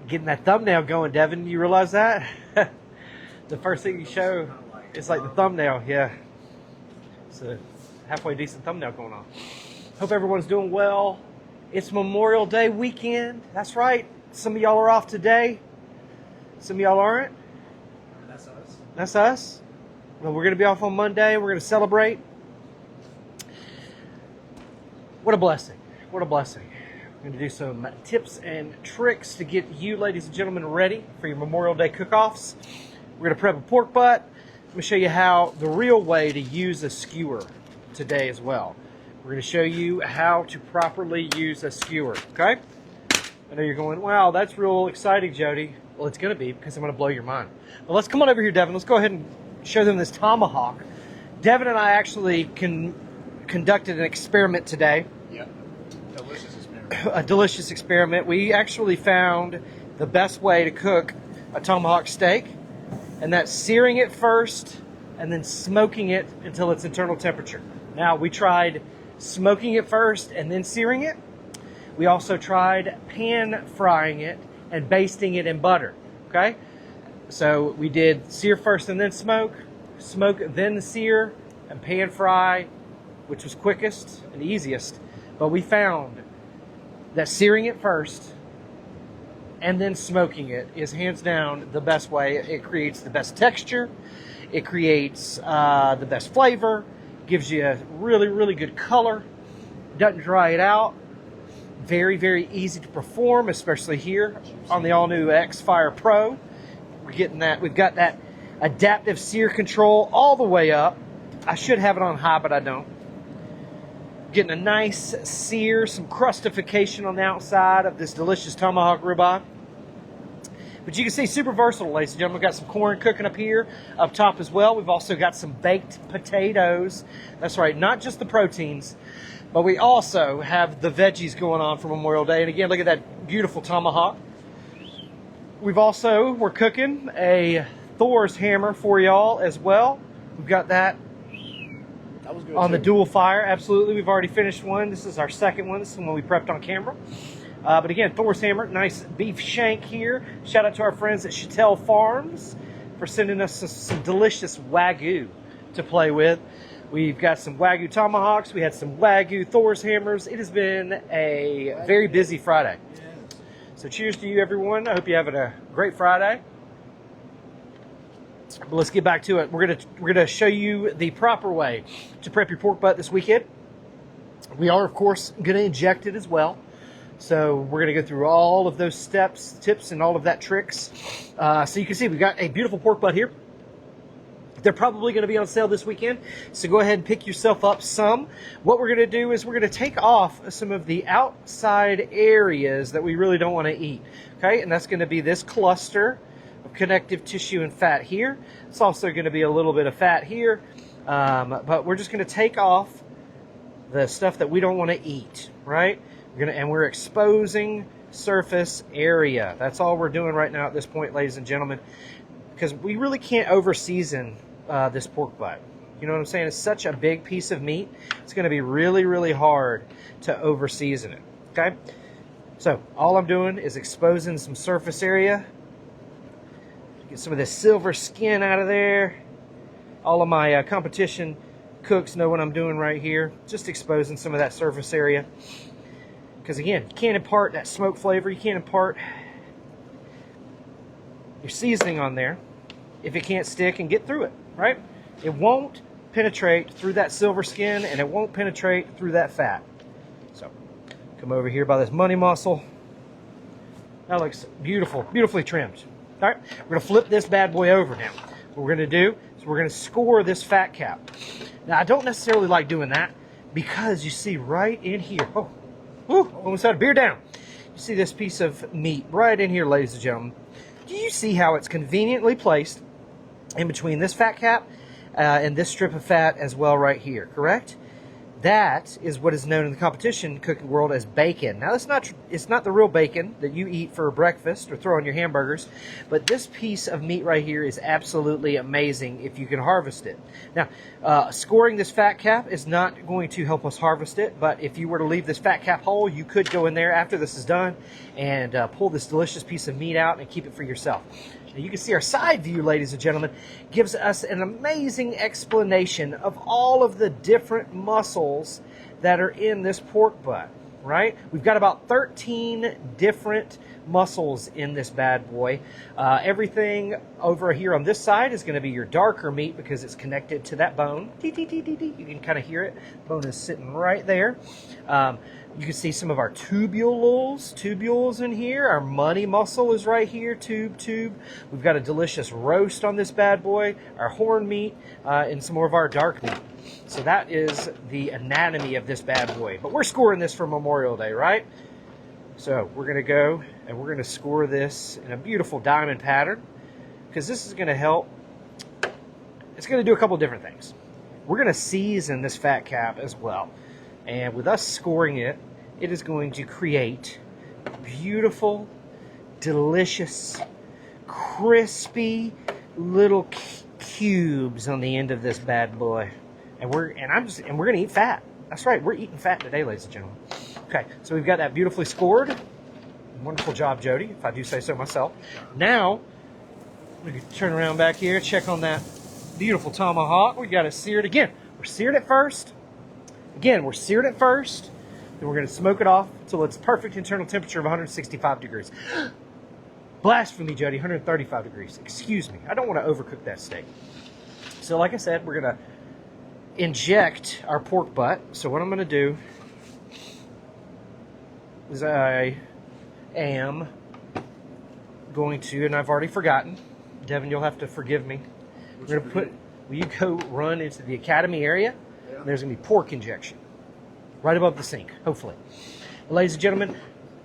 Getting that thumbnail going, Devin. You realize that? The first thing you show is like the thumbnail. Yeah. It's a halfway decent thumbnail going on. Hope everyone's doing well. It's Memorial Day weekend. That's right. Some of y'all are off today. Some of y'all aren't. That's us. That's us. Well, we're going to be off on Monday. We're going to celebrate. What a blessing. What a blessing. We're going to do some tips and tricks to get you, ladies and gentlemen, ready for your Memorial Day cook-offs. We're going to prep a pork butt. I'm going to show you how the real way to use a skewer today as well. We're going to show you how to properly use a skewer, okay? I know you're going, wow, that's real exciting, Jody. Well, it's going to be because I'm going to blow your mind. Well, let's come on over here, Devin. Let's go ahead and show them this tomahawk. Devin and I actually conducted an experiment today. Yeah, delicious experiment. A delicious experiment. We actually found the best way to cook a tomahawk steak, and that's searing it first and then smoking it until its internal temperature. Now, we tried smoking it first and then searing it. We also tried pan frying it and basting it in butter, okay? So we did sear first and then smoke then sear, and pan fry, which was quickest and easiest. But we found that searing it first and then smoking it is hands down the best way. It creates the best texture. It creates the best flavor. Gives you a really, really good color. Doesn't dry it out. Very, very easy to perform, especially here on the all-new X-Fire Pro. We're getting that. We've got that adaptive sear control all the way up. I should have it on high, but I don't. Getting a nice sear, some crustification on the outside of this delicious tomahawk ribeye. But you can see, super versatile, ladies and gentlemen. We've got some corn cooking up here, up top as well. We've also got some baked potatoes. That's right, not just the proteins, but we also have the veggies going on for Memorial Day. And again, look at that beautiful tomahawk. We're cooking a Thor's hammer for y'all as well. We've got that was good on too. the dual fire. Absolutely, we've already finished one. This is our second one. This is the one we prepped on camera. But again, Thor's hammer, nice beef shank here. Shout out to our friends at Chattel Farms for sending us some delicious Wagyu to play with. We've got some Wagyu tomahawks. We had some Wagyu Thor's hammers. It has been a very busy Friday. Yeah. So cheers to you, everyone. I hope you're having a great Friday. But let's get back to it. We're gonna show you the proper way to prep your pork butt this weekend. We are, of course, gonna inject it as well. So we're going to go through all of those steps, tips, and all of that tricks. So you can see we've got a beautiful pork butt here. They're probably going to be on sale this weekend, so go ahead and pick yourself up some. What we're going to do is we're going to take off some of the outside areas that we really don't want to eat. Okay, and that's going to be this cluster of connective tissue and fat here. It's also going to be a little bit of fat here, but we're just going to take off the stuff that we don't want to eat, right? And we're exposing surface area. That's all we're doing right now at this point, ladies and gentlemen, because we really can't over season this pork butt. You know what I'm saying? It's such a big piece of meat. It's going to be really, really hard to over season it. Okay? So all I'm doing is exposing some surface area. Get some of this silver skin out of there. All of my competition cooks know what I'm doing right here. Just exposing some of that surface area. Because again, you can't impart that smoke flavor. You can't impart your seasoning on there if it can't stick and get through it, right? It won't penetrate through that silver skin, and it won't penetrate through that fat. So, come over here by this money muscle. That looks beautiful, beautifully trimmed. All right, we're going to flip this bad boy over now. What we're going to do is we're going to score this fat cap. Now, I don't necessarily like doing that because you see right in here, almost had a beer down. You see this piece of meat right in here, ladies and gentlemen. Do you see how it's conveniently placed in between this fat cap and this strip of fat as well right here, correct? That is what is known in the competition cooking world as bacon. Now, it's not the real bacon that you eat for breakfast or throw on your hamburgers, but this piece of meat right here is absolutely amazing if you can harvest it. Now, scoring this fat cap is not going to help us harvest it, but if you were to leave this fat cap whole, you could go in there after this is done and pull this delicious piece of meat out and keep it for yourself. You can see our side view, ladies and gentlemen, gives us an amazing explanation of all of the different muscles that are in this pork butt, right? We've got about 13 different muscles in this bad boy. Everything over here on this side is going to be your darker meat because it's connected to that bone. You can kind of hear it. The bone is sitting right there. You can see some of our tubules in here. Our money muscle is right here, tube. We've got a delicious roast on this bad boy, our horn meat, and some more of our dark meat. So that is the anatomy of this bad boy. But we're scoring this for Memorial Day, right? So we're going to go and we're going to score this in a beautiful diamond pattern because this is going to help. It's going to do a couple different things. We're going to season this fat cap as well. And with us scoring it, it is going to create beautiful, delicious, crispy little cubes on the end of this bad boy. And we're going to eat fat. That's right, we're eating fat today, ladies and gentlemen. Okay, so we've got that beautifully scored. Wonderful job, Jody, if I do say so myself. Now, we can turn around back here, check on that beautiful tomahawk. We got it seared again. We're seared at first. Again, we're seared at first. Then we're going to smoke it off until it's perfect internal temperature of 165 degrees. Blasphemy, Jody, 135 degrees. Excuse me. I don't want to overcook that steak. So like I said, we're going to inject our pork butt. So what I'm going to do is I am going to, and I've already forgotten. Devin, you'll have to forgive me. We're going to put, will you go run into the academy area? Yeah. There's going to be pork injection right above the sink, hopefully. Ladies and gentlemen,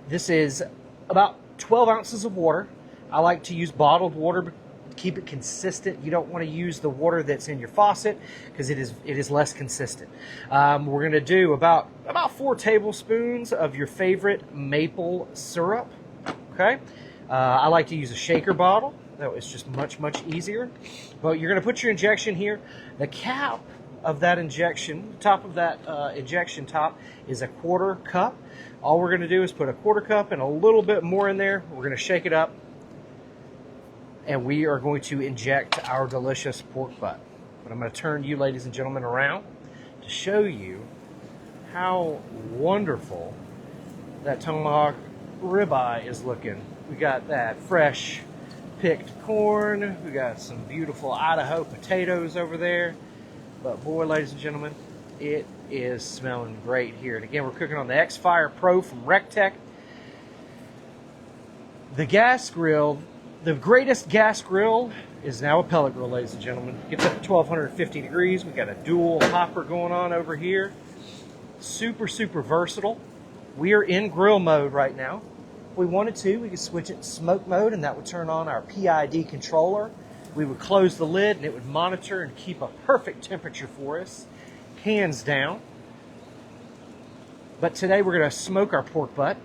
this is about 12 ounces of water. I like to use bottled water to keep it consistent. You don't want to use the water that's in your faucet because it is less consistent. We're going to do about 4 tablespoons of your favorite maple syrup. Okay, I like to use a shaker bottle. That was just much easier. But you're going to put your injection here. The cap of that injection, top of that injection top, is a 1/4 cup. All we're going to do is put a 1/4 cup and a little bit more in there. We're going to shake it up, and we are going to inject our delicious pork butt. But I'm going to turn you, ladies and gentlemen, around to show you how wonderful that tomahawk ribeye is looking. We got that fresh picked corn. We got some beautiful Idaho potatoes over there. But boy, ladies and gentlemen, it is smelling great here. And again, we're cooking on the X-Fire Pro from Rectech. The gas grill, the greatest gas grill, is now a pellet grill, ladies and gentlemen. Gets up to 1250 degrees. We've got a dual hopper going on over here. Super versatile. We are in grill mode right now. If we wanted to, we could switch it to smoke mode, and that would turn on our PID controller. We would close the lid, and it would monitor and keep a perfect temperature for us, hands down. But today we're going to smoke our pork butt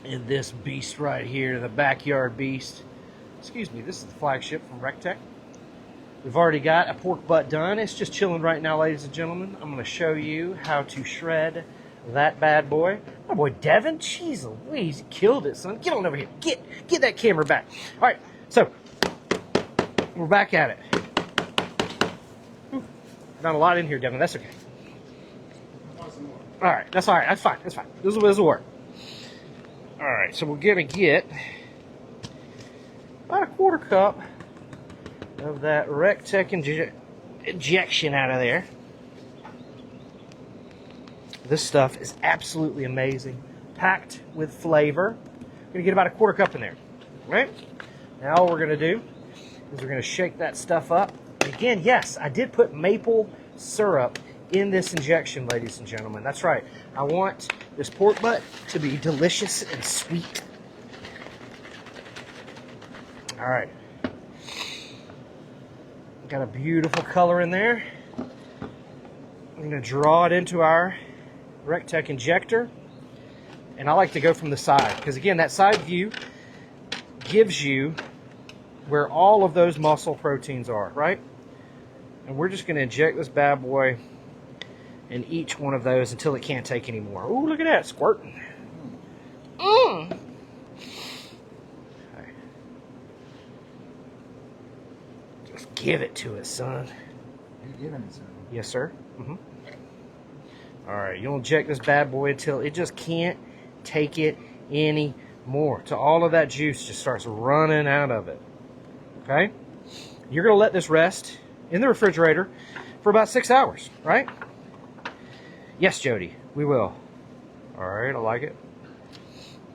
in this beast right here, the backyard beast. Excuse me, this is the flagship from Rectech. We've already got a pork butt done. It's just chilling right now, ladies and gentlemen. I'm going to show you how to shred that bad boy. My boy Devin, jeez Louise, he killed it, son. Get on over here. Get that camera back. All right, so we're back at it. Whew. Not a lot in here, Devin. That's okay. All right, that's all right. That's fine. That's fine. This will work. All right, so we're gonna get about a 1/4 cup of that Rectech injection out of there. This stuff is absolutely amazing, packed with flavor. We're gonna get about a 1/4 cup in there. All right. Now all we're gonna do is we're going to shake that stuff up. And again, yes, I did put maple syrup in this injection, ladies and gentlemen. That's right. I want this pork butt to be delicious and sweet. All right. Got a beautiful color in there. I'm going to draw it into our Rectech injector. And I like to go from the side because, again, that side view gives you where all of those muscle proteins are, right? And we're just going to inject this bad boy in each one of those until it can't take anymore. Ooh, look at that, squirting. Okay. Just give it to us, son. You're giving it, son. Yes, sir. All right, you'll inject this bad boy until it just can't take it anymore. Till all of that juice just starts running out of it. Okay? You're going to let this rest in the refrigerator for about 6 hours, right? Yes, Jody, we will. All right, I like it.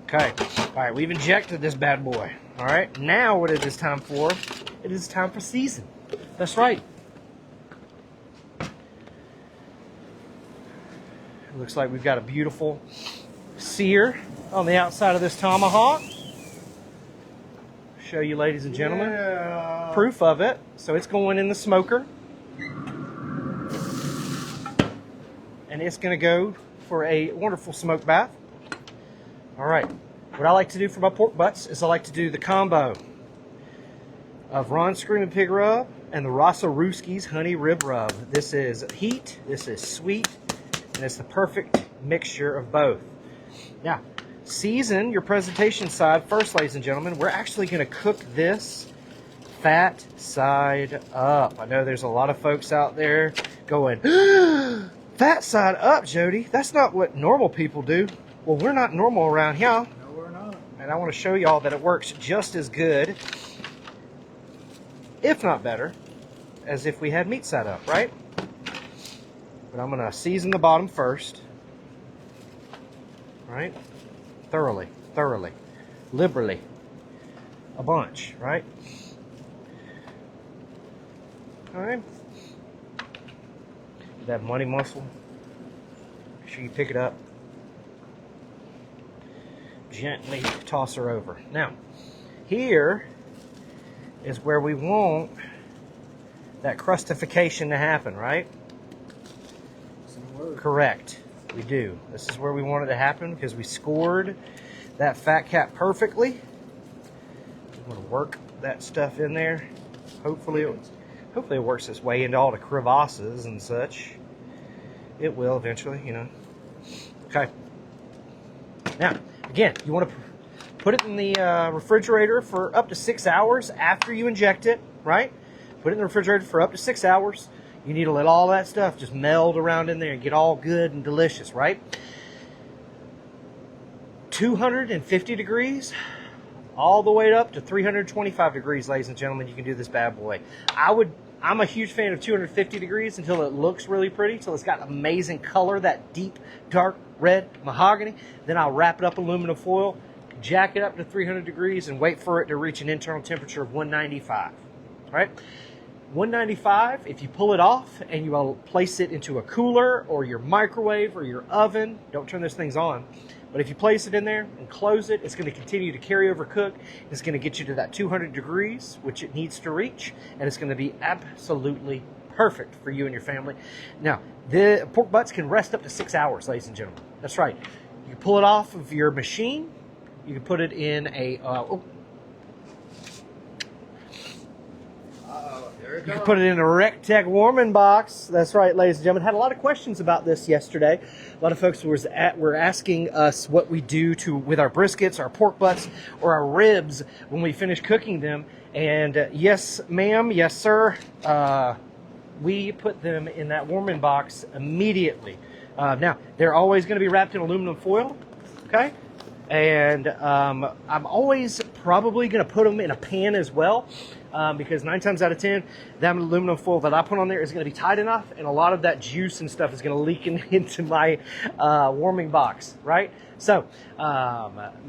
Okay. All right, we've injected this bad boy. All right, now what it is time for? It is time for season. That's right. It looks like we've got a beautiful sear on the outside of this tomahawk. Show you, ladies and gentlemen, proof of it. So it's going in the smoker. And it's going to go for a wonderful smoke bath. All right. What I like to do for my pork butts is I like to do the combo of Ron's Screaming Pig Rub and the Rasa Ruski's Honey Rib Rub. This is heat, this is sweet, and it's the perfect mixture of both. Now, season your presentation side first, ladies and gentlemen. We're actually going to cook this fat side up. I know there's a lot of folks out there going, fat side up, Jody. That's not what normal people do. Well, we're not normal around here. No, we're not. And I want to show y'all that it works just as good, if not better, as if we had meat side up, right? But I'm going to season the bottom first. Right? Thoroughly, liberally, a bunch, right? All right. That money muscle, make sure you pick it up. Gently toss her over. Now, here is where we want that crustification to happen, right? Correct. We do. This is where we want it to happen because we scored that fat cap perfectly. We want to work that stuff in there. Hopefully it works its way into all the crevasses and such. It will eventually, you know. Okay. Now, again, you want to put it in the refrigerator for up to 6 hours after you inject it, right? Put it in the refrigerator for up to 6 hours. You need to let all that stuff just meld around in there and get all good and delicious, right? 250 degrees, all the way up to 325 degrees, ladies and gentlemen, you can do this bad boy. I'm a huge fan of 250 degrees until it looks really pretty, till it's got amazing color, that deep, dark red mahogany. Then I'll wrap it up in aluminum foil, jack it up to 300 degrees, and wait for it to reach an internal temperature of 195, right? 195, if you pull it off and you will place it into a cooler or your microwave or your oven, don't turn those things on, but if you place it in there and close it, it's going to continue to carry over cook. It's going to get you to that 200 degrees, which it needs to reach, and it's going to be absolutely perfect for you and your family. Now, the pork butts can rest up to 6 hours, ladies and gentlemen. That's right. You can pull it off of your machine. You can put it in a... You can put it in a Rectech warming box. That's right, ladies and gentlemen. Had a lot of questions about this yesterday. A lot of folks were asking us what we do with our briskets, our pork butts, or our ribs when we finish cooking them. And yes, ma'am, yes, sir, we put them in that warming box immediately. Now, they're always going to be wrapped in aluminum foil, okay? And I'm always probably going to put them in a pan as well. Because 9 times out of 10, that aluminum foil that I put on there is going to be tight enough, and a lot of that juice and stuff is going to leak into my warming box, right? So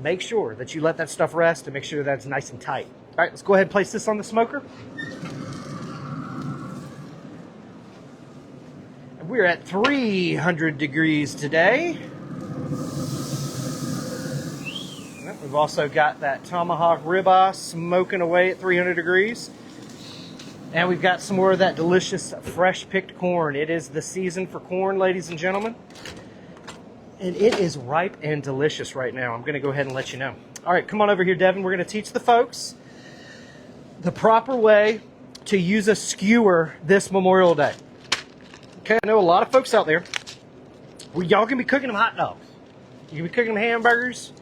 make sure that you let that stuff rest and make sure that's nice and tight. All right, let's go ahead and place this on the smoker. And we're at 300 degrees today. We've also got that tomahawk ribeye smoking away at 300 degrees. And we've got some more of that delicious fresh picked corn. It is the season for corn, ladies and gentlemen. And it is ripe and delicious right now. I'm going to go ahead and let you know. All right, come on over here, Devin. We're going to teach the folks the proper way to use a skewer this Memorial Day. Okay, I know a lot of folks out there, y'all can be cooking them hot dogs. You can be cooking them hamburgers.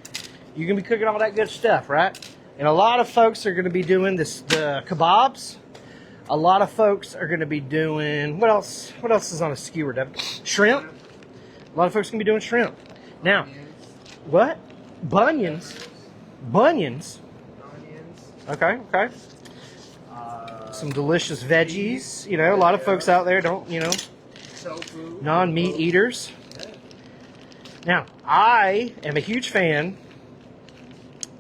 You can be cooking all that good stuff, right? And a lot of folks are going to be doing the kebabs. A lot of folks are going to be doing, what else? What else is on a skewer, Devin? Shrimp. A lot of folks are going to be doing shrimp. Now, what? Bunions. Bunions. Okay, okay. Some delicious veggies. You know, a lot of folks out there don't, you know, non-meat eaters. Now, I am a huge fan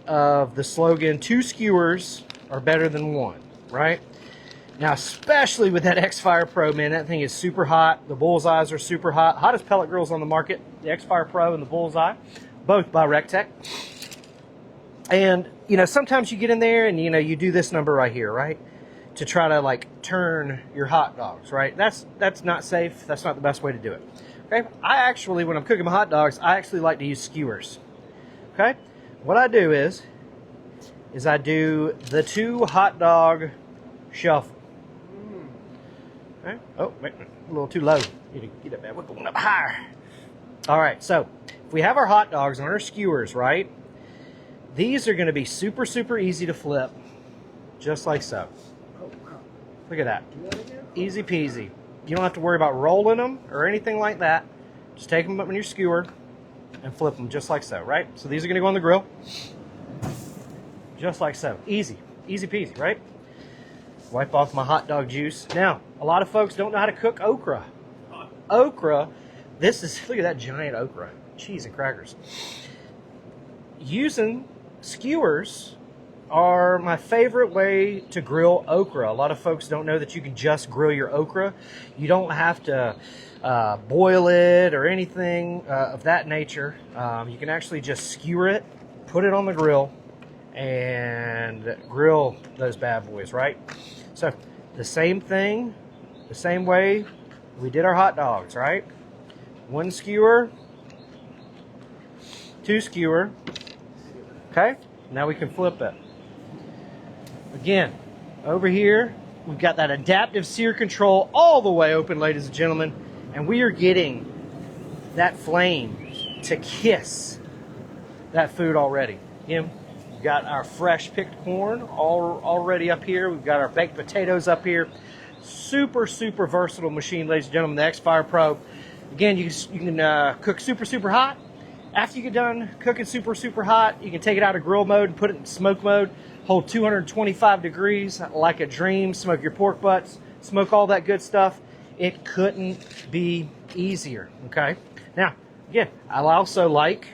of the slogan, 2 skewers are better than 1, right? Now, especially with that X-Fire Pro, man, that thing is super hot. The bullseyes are super hot. Hottest pellet grills on the market, the X-Fire Pro and the Bullseye, both by RecTech. And, you know, sometimes you get in there and, you know, you do this number right here, right? To try to, like, turn your hot dogs, right? That's not safe. That's not the best way to do it. Okay? I actually, when I'm cooking my hot dogs, I actually like to use skewers. Okay? What I do is I do the 2 hot dog shuffle. Okay? Oh, wait, a little too low. Need to get up there. We're going up higher. All right, so if we have our hot dogs on our skewers, right? These are going to be super, super easy to flip, just like so. Oh, wow. Look at that. Easy peasy. You don't have to worry about rolling them or anything like that. Just take them up on your skewer and flip them just like so, right? So these are going to go on the grill. Just like so. Easy. Easy peasy, right? Wipe off my hot dog juice. Now, a lot of folks don't know how to cook okra. Okra, this is, look at that giant okra. Cheese and crackers. Using skewers are my favorite way to grill okra. A lot of folks don't know that you can just grill your okra. You don't have to boil it or anything of that nature. You can actually just skewer it, put it on the grill, and grill those bad boys, right? So the same thing, the same way we did our hot dogs, right? 1 skewer, 2 skewer. Okay, now we can flip it. Again, over here, we've got that adaptive sear control all the way open, ladies and gentlemen, and we are getting that flame to kiss that food already. Again, we've got our fresh picked corn already up here. We've got our baked potatoes up here. Super, super versatile machine, ladies and gentlemen, the X-Fire Pro. Again, you can cook super, super hot. After you get done cooking super, super hot, you can take it out of grill mode and put it in smoke mode. Hold 225 degrees like a dream. Smoke your pork butts. Smoke all that good stuff. It couldn't be easier, okay? Now, again, I also like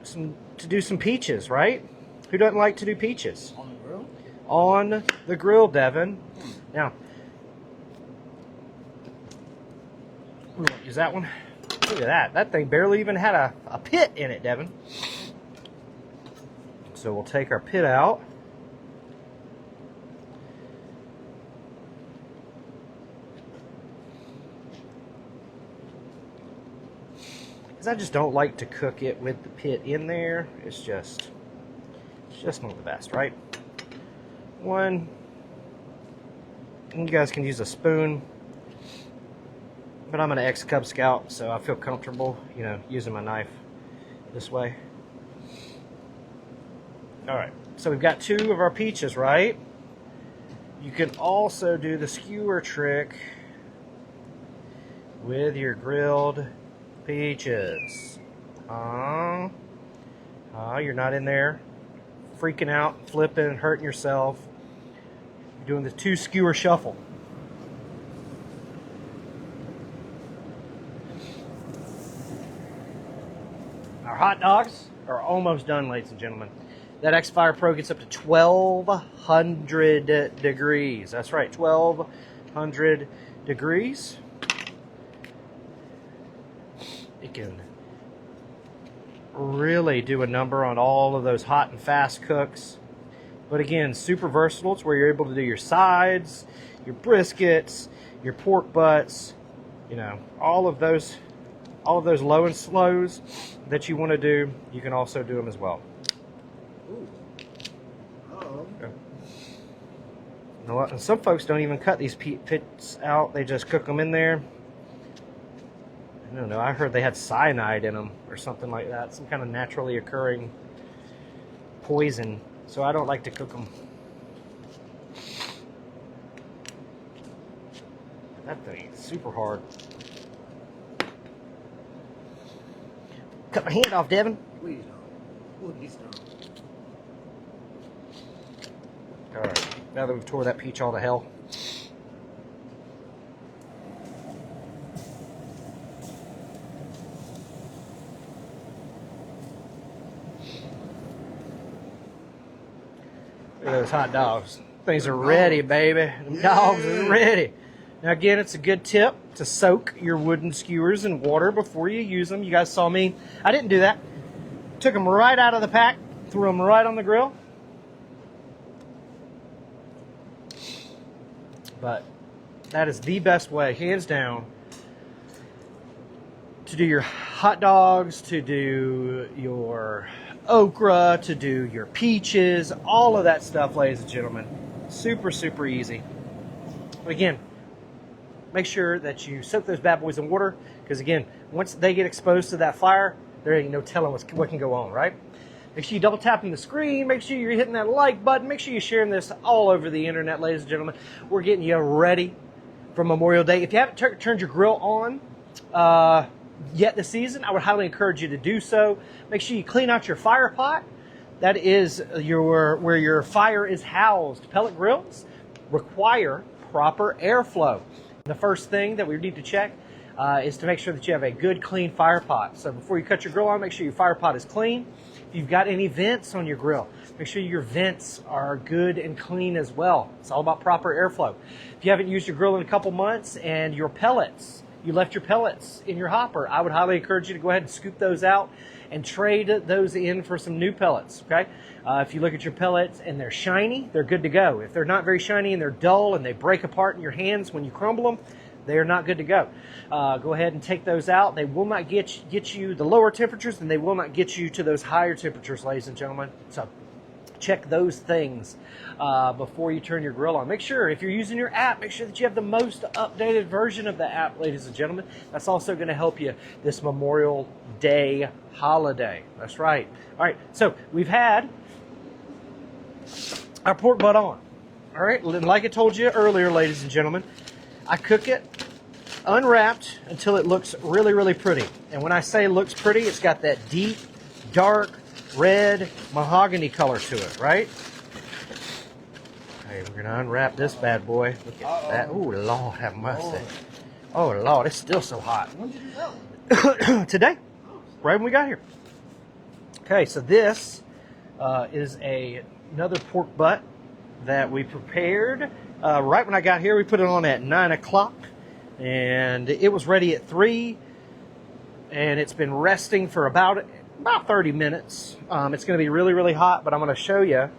to do some peaches, right? Who doesn't like to do peaches? On the grill? On the grill, Devin. Now, we won't use that one. Look at that. That thing barely even had a pit in it, Devin. So we'll take our pit out. Because I just don't like to cook it with the pit in there. It's just not the best, right? One. And you guys can use a spoon. But I'm an ex-Cub Scout, so I feel comfortable, you know, using my knife this way. All right, so we've got 2 of our peaches, right? You can also do the skewer trick with your grilled peaches. You're not in there freaking out, flipping, hurting yourself. You're doing the 2 skewer shuffle. Our hot dogs are almost done, ladies and gentlemen. That X-Fire Pro gets up to 1,200 degrees. That's right, 1,200 degrees. It can really do a number on all of those hot and fast cooks. But again, super versatile. It's where you're able to do your sides, your briskets, your pork butts, you know, all of those low and slows that you want to do, you can also do them as well. Ooh. Uh-oh. Okay. You know what? And some folks don't even cut these pits out. They just cook them in there. I don't know. I heard they had cyanide in them or something like that. Some kind of naturally occurring poison. So I don't like to cook them. That thing is super hard. Cut my hand off, Devin. Please don't. Please don't. Alright, now that we've tore that peach all to hell. Look at those hot dogs. Things are ready, baby. Them dogs are ready. Now again, it's a good tip to soak your wooden skewers in water before you use them. You guys saw me. I didn't do that. Took them right out of the pack, threw them right on the grill. But that is the best way, hands down, to do your hot dogs, to do your okra, to do your peaches, all of that stuff, ladies and gentlemen. Super, super easy. But again, make sure that you soak those bad boys in water, because again, once they get exposed to that fire, there ain't no telling what can go on, right? Make sure you double tapping the screen. Make sure you're hitting that like button. Make sure you're sharing this all over the internet, ladies and gentlemen. We're getting you ready for Memorial Day. If you haven't turned your grill on yet this season, I would highly encourage you to do so. Make sure you clean out your fire pot. That is where your fire is housed. Pellet grills require proper airflow. The first thing that we need to check is to make sure that you have a good, clean fire pot. So before you cut your grill on, make sure your fire pot is clean. If you've got any vents on your grill, make sure your vents are good and clean as well. It's all about proper airflow. If you haven't used your grill in a couple months and your pellets, you left your pellets in your hopper, I would highly encourage you to go ahead and scoop those out and trade those in for some new pellets, okay? If you look at your pellets and they're shiny, they're good to go. If they're not very shiny and they're dull and they break apart in your hands when you crumble them, they are not good to go. Go ahead and take those out. They will not get you the lower temperatures, and they will not get you to those higher temperatures, ladies and gentlemen. So check those things before you turn your grill on. Make sure, if you're using your app, make sure that you have the most updated version of the app, ladies and gentlemen. That's also going to help you this Memorial Day holiday. That's right. All right, so we've had our pork butt on. All right, like I told you earlier, ladies and gentlemen, I cook it unwrapped until it looks really, really pretty. And when I say looks pretty, it's got that deep, dark, red mahogany color to it, right? Okay, we're gonna unwrap this bad boy. Look at that. Oh, Lord have mercy. Oh, Lord, it's still so hot. When did you know? Today, right when we got here. Okay, so this is another pork butt that we prepared. Right when I got here, we put it on at 9 o'clock, and it was ready at 3, and it's been resting for about 30 minutes. It's going to be really, really hot, but I'm going to show you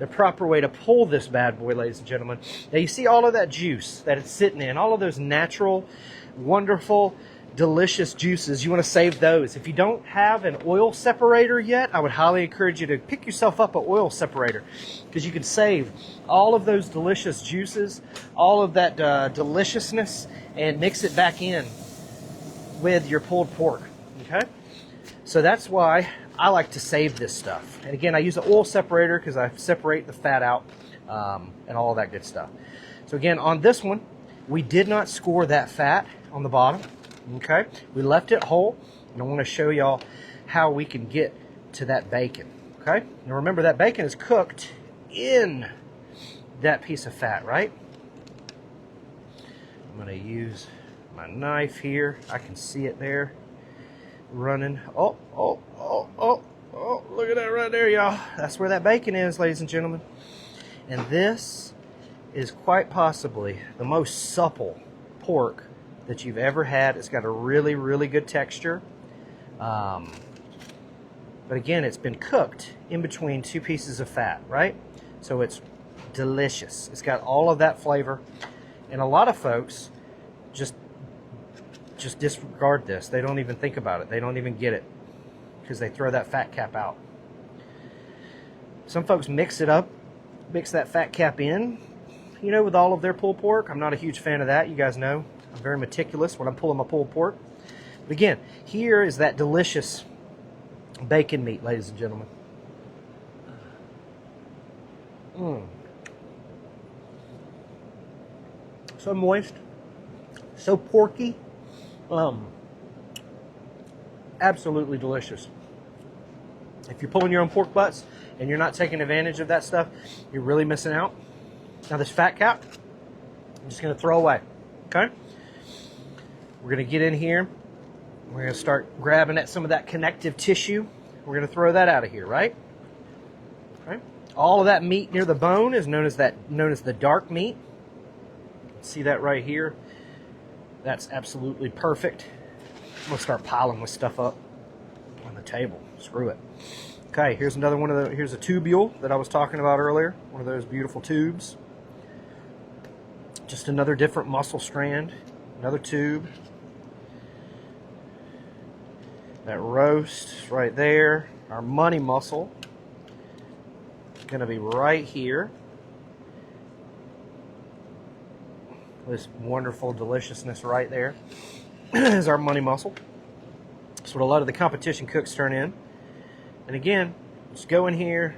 the proper way to pull this bad boy, ladies and gentlemen. Now, you see all of that juice that it's sitting in, all of those natural, wonderful, delicious juices. You want to save those. If you don't have an oil separator yet, I would highly encourage you to pick yourself up an oil separator, because you can save all of those delicious juices, all of that deliciousness, and mix it back in with your pulled pork. Okay? So that's why I like to save this stuff. And again, I use an oil separator because I separate the fat out and all of that good stuff. So again, on this one, we did not score that fat on the bottom. Okay, we left it whole, and I want to show y'all how we can get to that bacon. Okay, now remember that bacon is cooked in that piece of fat, right? I'm going to use my knife here. I can see it there running. Oh, look at that right there, y'all. That's where that bacon is, ladies and gentlemen. And this is quite possibly the most supple pork that you've ever had. It's got a really, really good texture. But again, it's been cooked in between two pieces of fat, right? So it's delicious. It's got all of that flavor. And a lot of folks just disregard this. They don't even think about it. They don't even get it because they throw that fat cap out. Some folks mix it up, mix that fat cap in, you know, with all of their pulled pork. I'm not a huge fan of that. You guys know I'm very meticulous when I'm pulling my pulled pork. But again, here is that delicious bacon meat, ladies and gentlemen. So moist, so porky, absolutely delicious. If you're pulling your own pork butts and you're not taking advantage of that stuff, you're really missing out. Now this fat cap, I'm just going to throw away, okay? We're going to get in here. We're going to start grabbing at some of that connective tissue. We're going to throw that out of here, right? Okay. All of that meat near the bone is known as the dark meat. See that right here? That's absolutely perfect. I'm going to start piling this stuff up on the table. Screw it. Okay, here's another one of the, here's a tubule that I was talking about earlier. One of those beautiful tubes. Just another different muscle strand. Another tube. That roast right there. Our money muscle. It's going to be right here. This wonderful deliciousness right there is our money muscle. That's what a lot of the competition cooks turn in. And again, just go in here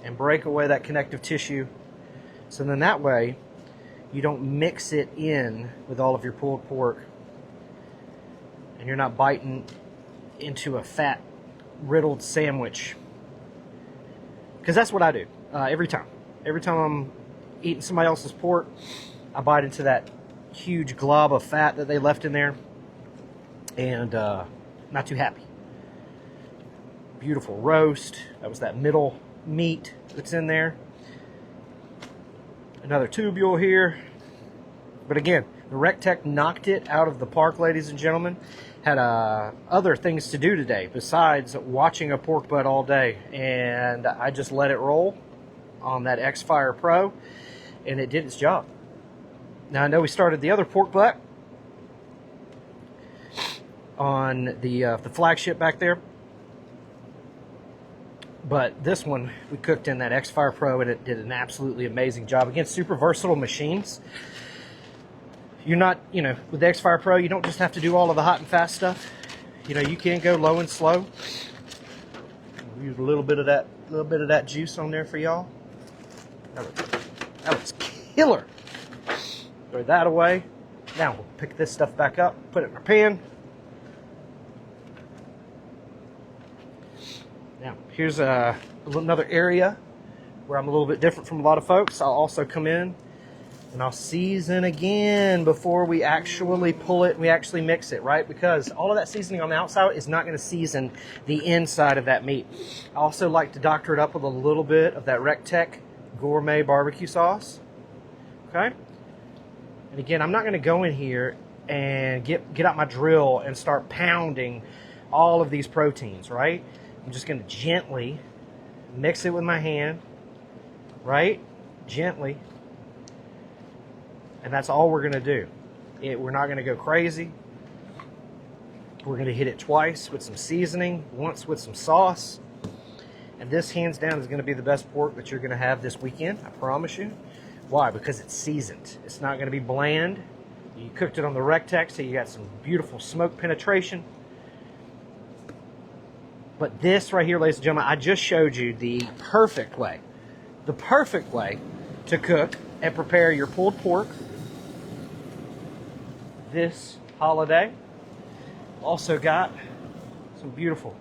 and break away that connective tissue. So then that way, you don't mix it in with all of your pulled pork. And you're not biting into a fat, riddled sandwich. Because that's what I do every time. Every time I'm eating somebody else's pork, I bite into that huge glob of fat that they left in there, and not too happy. Beautiful roast. That was that middle meat that's in there. Another tubule here. But again, the Rectech knocked it out of the park, ladies and gentlemen. Had other things to do today besides watching a pork butt all day, and I just let it roll on that X-Fire Pro, and it did its job. Now, I know we started the other pork butt on the flagship back there, but this one we cooked in that X-Fire Pro, and it did an absolutely amazing job. Again, super versatile machines. You're not, you know, with the X-Fire Pro, you don't just have to do all of the hot and fast stuff. You know, you can go low and slow. Use a little bit of that juice on there for y'all. That was killer. Throw that away. Now we'll pick this stuff back up, put it in our pan. Now here's another area where I'm a little bit different from a lot of folks. I'll also come in and I'll season again before we actually pull it and we actually mix it, right? Because all of that seasoning on the outside is not going to season the inside of that meat. I also like to doctor it up with a little bit of that Rectech gourmet barbecue sauce. Okay? And again, I'm not going to go in here and get out my drill and start pounding all of these proteins, right? I'm just going to gently mix it with my hand, right? Gently. And that's all we're going to do. We're not going to go crazy. We're going to hit it twice with some seasoning, once with some sauce. And this, hands down, is going to be the best pork that you're going to have this weekend, I promise you. Why? Because it's seasoned. It's not going to be bland. You cooked it on the Rectech, so you got some beautiful smoke penetration. But this right here, ladies and gentlemen, I just showed you the perfect way to cook and prepare your pulled pork this holiday. Also got some beautiful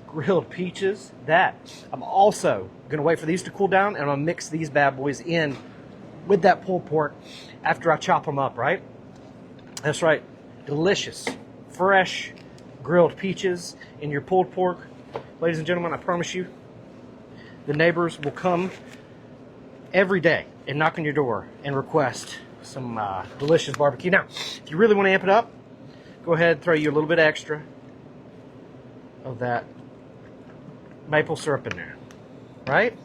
grilled peaches that I'm also going to wait for these to cool down, and I'm going to mix these bad boys in with that pulled pork after I chop them up, right? That's right. Delicious, fresh grilled peaches in your pulled pork. Ladies and gentlemen, I promise you, the neighbors will come every day and knock on your door and request some delicious barbecue. Now, if you really want to amp it up, go ahead and throw you a little bit extra of that maple syrup in there, right?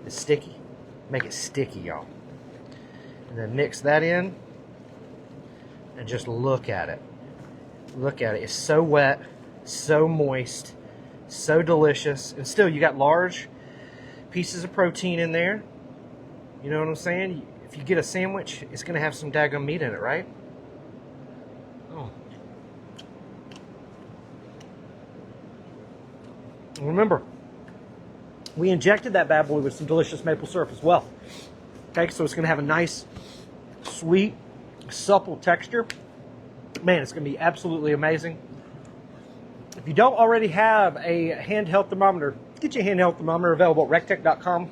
It's sticky. Make it sticky, y'all. And then mix that in. And just look at it. Look at it. It's so wet, so moist, so delicious. And still, you got large pieces of protein in there. You know what I'm saying? If you get a sandwich, it's going to have some daggum meat in it, right? Oh. Remember, we injected that bad boy with some delicious maple syrup as well. Okay, so it's going to have a nice, sweet, supple texture. Man, it's going to be absolutely amazing. If you don't already have a handheld thermometer, get your handheld thermometer available at rectech.com.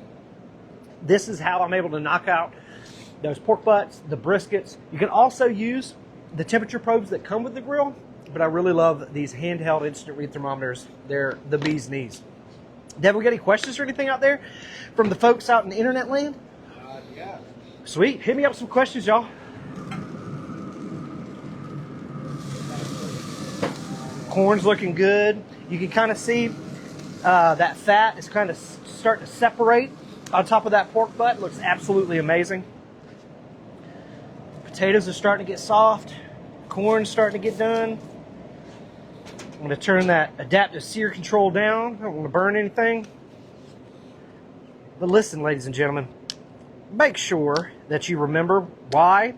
This is how I'm able to knock out those pork butts, the briskets. You can also use the temperature probes that come with the grill, but I really love these handheld instant read thermometers. They're the bee's knees. Deb, we got any questions or anything out there from the folks out in the internet land? Yeah. Sweet. Hit me up with some questions, y'all. Corn's looking good. You can kind of see that fat is kind of starting to separate on top of that pork butt. It looks absolutely amazing. Potatoes are starting to get soft. Corn's starting to get done. I'm going to turn that adaptive sear control down. I don't want to burn anything. But listen, ladies and gentlemen, make sure that you remember why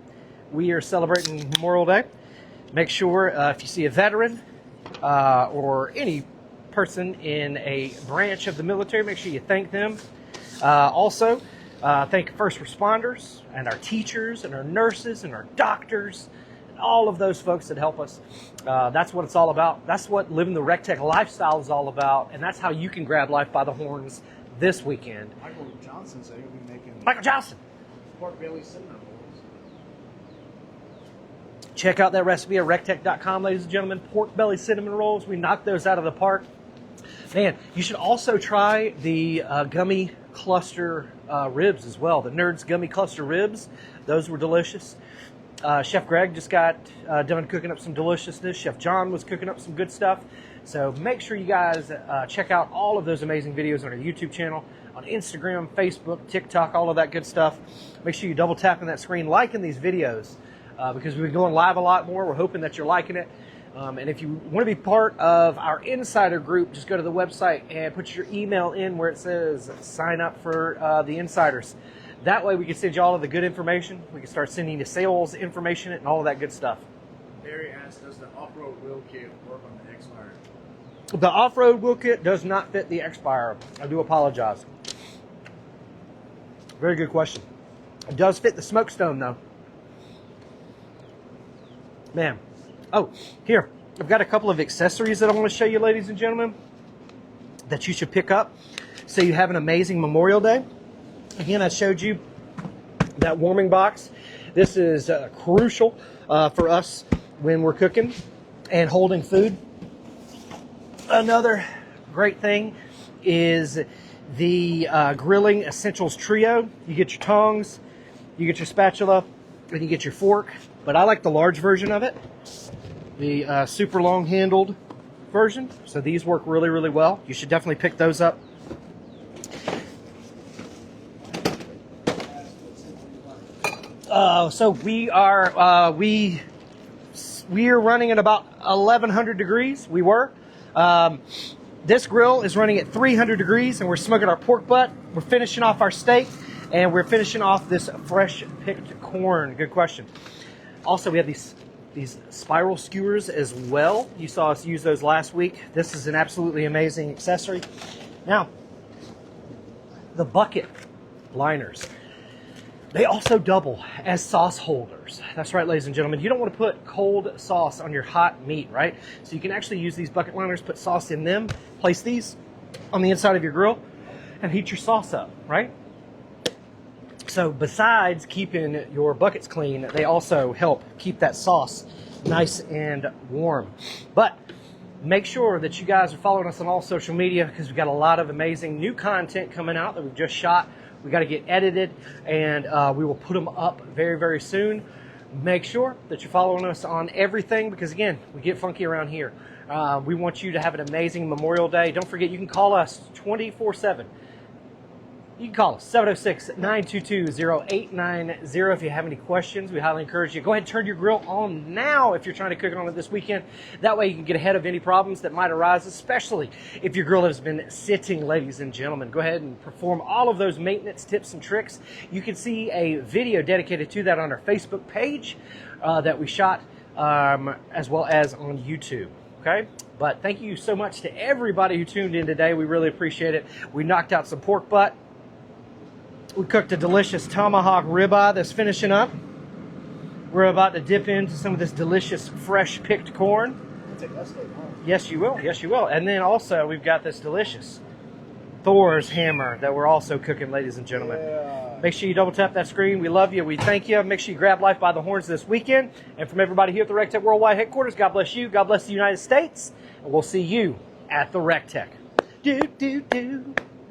we are celebrating Memorial Day. Make sure if you see a veteran or any person in a branch of the military, make sure you thank them. Also, thank first responders and our teachers and our nurses and our doctors and all of those folks that help us. That's what it's all about. That's what living the RecTech lifestyle is all about, and that's how you can grab life by the horns this weekend. Michael Johnson said he'll be making Michael Johnson. pork belly cinnamon rolls. Check out that recipe at rectech.com, ladies and gentlemen. Pork belly cinnamon rolls. We knocked those out of the park. Man, you should also try the gummy cluster ribs as well. The Nerds gummy cluster ribs. Those were delicious. Chef Greg just got done cooking up some deliciousness. Chef John was cooking up some good stuff. So make sure you guys check out all of those amazing videos on our YouTube channel, on Instagram, Facebook, TikTok, all of that good stuff. Make sure you double tap on that screen, liking these videos because we've been going live a lot more. We're hoping that you're liking it. And if you want to be part of our insider group, just go to the website and put your email in where it says sign up for the insiders. That way we can send you all of the good information. We can start sending you sales information and all of that good stuff. Barry asked, does the off-road wheel kit work on the X-Fire? The off-road wheel kit does not fit the X-Fire. I do apologize. Very good question. It does fit the Smokestone though. Man. Oh, here. I've got a couple of accessories that I want to show you, ladies and gentlemen, that you should pick up so you have an amazing Memorial Day. Again, I showed you that warming box. This is crucial for us when we're cooking and holding food. Another great thing is the Grilling Essentials Trio. You get your tongs, you get your spatula, and you get your fork. But I like the large version of it, the super long handled version. So these work really, really well. You should definitely pick those up. So we are running at about 1100 degrees. We were. This grill is running at 300 degrees, and we're smoking our pork butt. We're finishing off our steak, and we're finishing off this fresh picked corn. Good question. Also, we have these spiral skewers as well. You saw us use those last week. This is an absolutely amazing accessory. Now, the bucket liners. They also double as sauce holders. That's right, ladies and gentlemen. You don't want to put cold sauce on your hot meat, right? So you can actually use these bucket liners, put sauce in them, place these on the inside of your grill, and heat your sauce up, right? So besides keeping your buckets clean, they also help keep that sauce nice and warm. But make sure that you guys are following us on all social media because we've got a lot of amazing new content coming out that we've just shot. We got to get edited, and we will put them up very, very soon. Make sure that you're following us on everything because, again, we get funky around here. We want you to have an amazing Memorial Day. Don't forget, you can call us 24/7. You can call us 706-922-0890 if you have any questions. We highly encourage you. Go ahead and turn your grill on now if you're trying to cook on it this weekend. That way you can get ahead of any problems that might arise, especially if your grill has been sitting, ladies and gentlemen. Go ahead and perform all of those maintenance tips and tricks. You can see a video dedicated to that on our Facebook page that we shot, as well as on YouTube. Okay, but thank you so much to everybody who tuned in today. We really appreciate it. We knocked out some pork butt. We cooked a delicious tomahawk ribeye that's finishing up. We're about to dip into some of this delicious fresh picked corn. I'll take that steak home. Yes, you will. Yes, you will. And then also we've got this delicious Thor's hammer that we're also cooking, ladies and gentlemen. Yeah. Make sure you double tap that screen. We love you. We thank you. Make sure you grab life by the horns this weekend. And from everybody here at the RecTech Worldwide headquarters, God bless you. God bless the United States. And we'll see you at the RecTech. Do, do, do.